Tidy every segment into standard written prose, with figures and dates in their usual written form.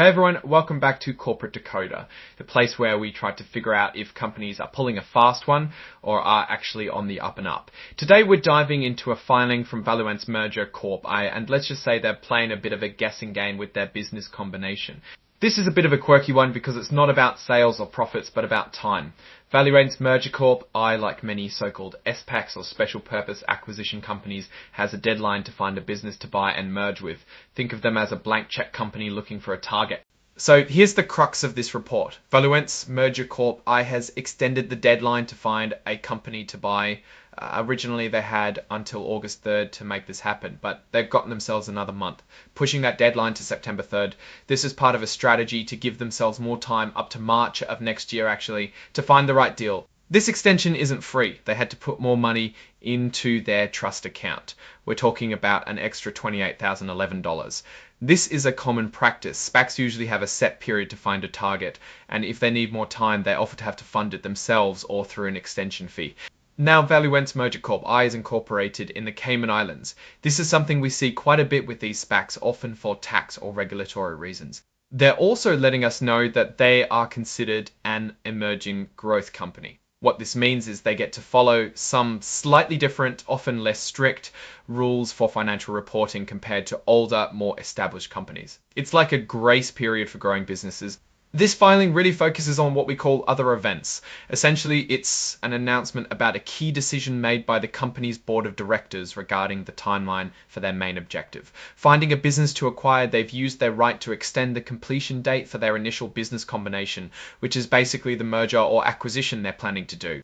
Hey everyone, welcome back to Corporate Decoder, the place where we try to figure out if companies are pulling a fast one or are actually on the up and up. Today we're diving into a filing from Valuence Merger Corp, and let's just say they're playing a bit of a guessing game with their business combination. This is a bit of a quirky one because it's not about sales or profits, but about time. Valuence Merger Corp, like many so-called SPACs or special purpose acquisition companies, has a deadline to find a business to buy and merge with. Think of them as a blank check company looking for a target. So here's the crux of this report. Valuence Merger Corp has extended the deadline to find a company to buy. Originally they had until August 3rd to make this happen, but they've gotten themselves another month, pushing that deadline to September 3rd. This is part of a strategy to give themselves more time, up to March of next year actually, to find the right deal. This extension isn't free. They had to put more money into their trust account. We're talking about an extra $28,011. This is a common practice. SPACs usually have a set period to find a target, and if they need more time, they often have to fund it themselves or through an extension fee. Now, Valuence Merger Corp is incorporated in the Cayman Islands. This is something we see quite a bit with these SPACs, often for tax or regulatory reasons. They're also letting us know that they are considered an emerging growth company. What this means is they get to follow some slightly different, often less strict rules for financial reporting compared to older, more established companies. It's like a grace period for growing businesses. This filing really focuses on what we call other events. Essentially, it's an announcement about a key decision made by the company's board of directors regarding the timeline for their main objective. Finding a business to acquire, they've used their right to extend the completion date for their initial business combination, which is basically the merger or acquisition they're planning to do.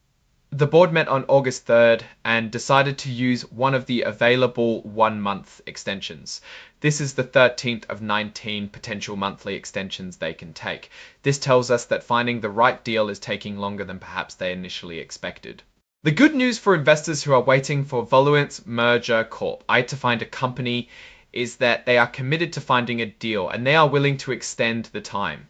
The board met on August 3rd and decided to use one of the available 1-month extensions. This is the 13th of 19 potential monthly extensions they can take. This tells us that finding the right deal is taking longer than perhaps they initially expected. The good news for investors who are waiting for Valuence Merger Corp to find a company is that they are committed to finding a deal and they are willing to extend the time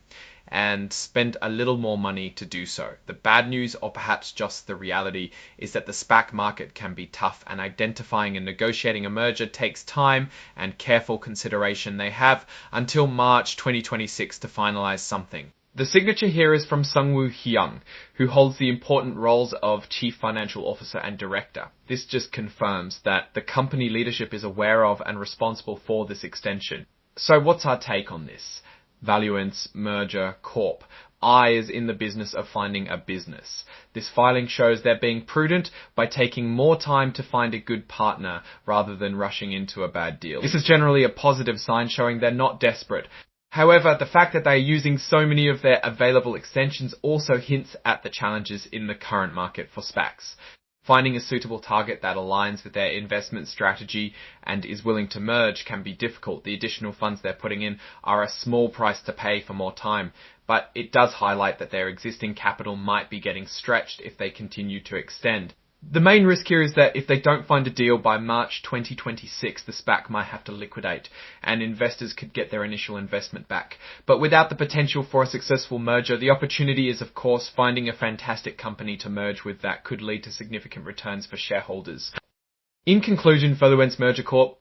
and spend a little more money to do so. The bad news, or perhaps just the reality, is that the SPAC market can be tough, and identifying and negotiating a merger takes time and careful consideration. They have until March 2026 to finalize something. The signature here is from Sungwoo Hyung, who holds the important roles of Chief Financial Officer and Director. This just confirms that the company leadership is aware of and responsible for this extension. So what's our take on this? Valuence Merger Corp is in the business of finding a business. This filing shows they're being prudent by taking more time to find a good partner rather than rushing into a bad deal. This is generally a positive sign showing they're not desperate. However, the fact that they're using so many of their available extensions also hints at the challenges in the current market for SPACs. Finding a suitable target that aligns with their investment strategy and is willing to merge can be difficult. The additional funds they're putting in are a small price to pay for more time, but it does highlight that their existing capital might be getting stretched if they continue to extend. The main risk here is that if they don't find a deal by March 2026, the SPAC might have to liquidate and investors could get their initial investment back. But without the potential for a successful merger, the opportunity is of course finding a fantastic company to merge with that could lead to significant returns for shareholders. In conclusion, Valuence Merger Corp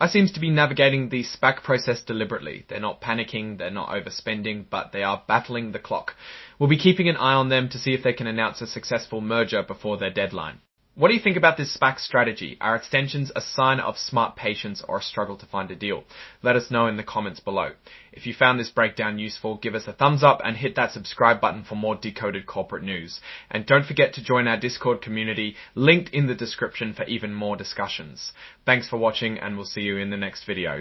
seems to be navigating the SPAC process deliberately. They're not panicking, they're not overspending, but they are battling the clock. We'll be keeping an eye on them to see if they can announce a successful merger before their deadline. What do you think about this SPAC strategy? Are extensions a sign of smart patience or a struggle to find a deal? Let us know in the comments below. If you found this breakdown useful, give us a thumbs up and hit that subscribe button for more decoded corporate news. And don't forget to join our Discord community, linked in the description for even more discussions. Thanks for watching, and we'll see you in the next video.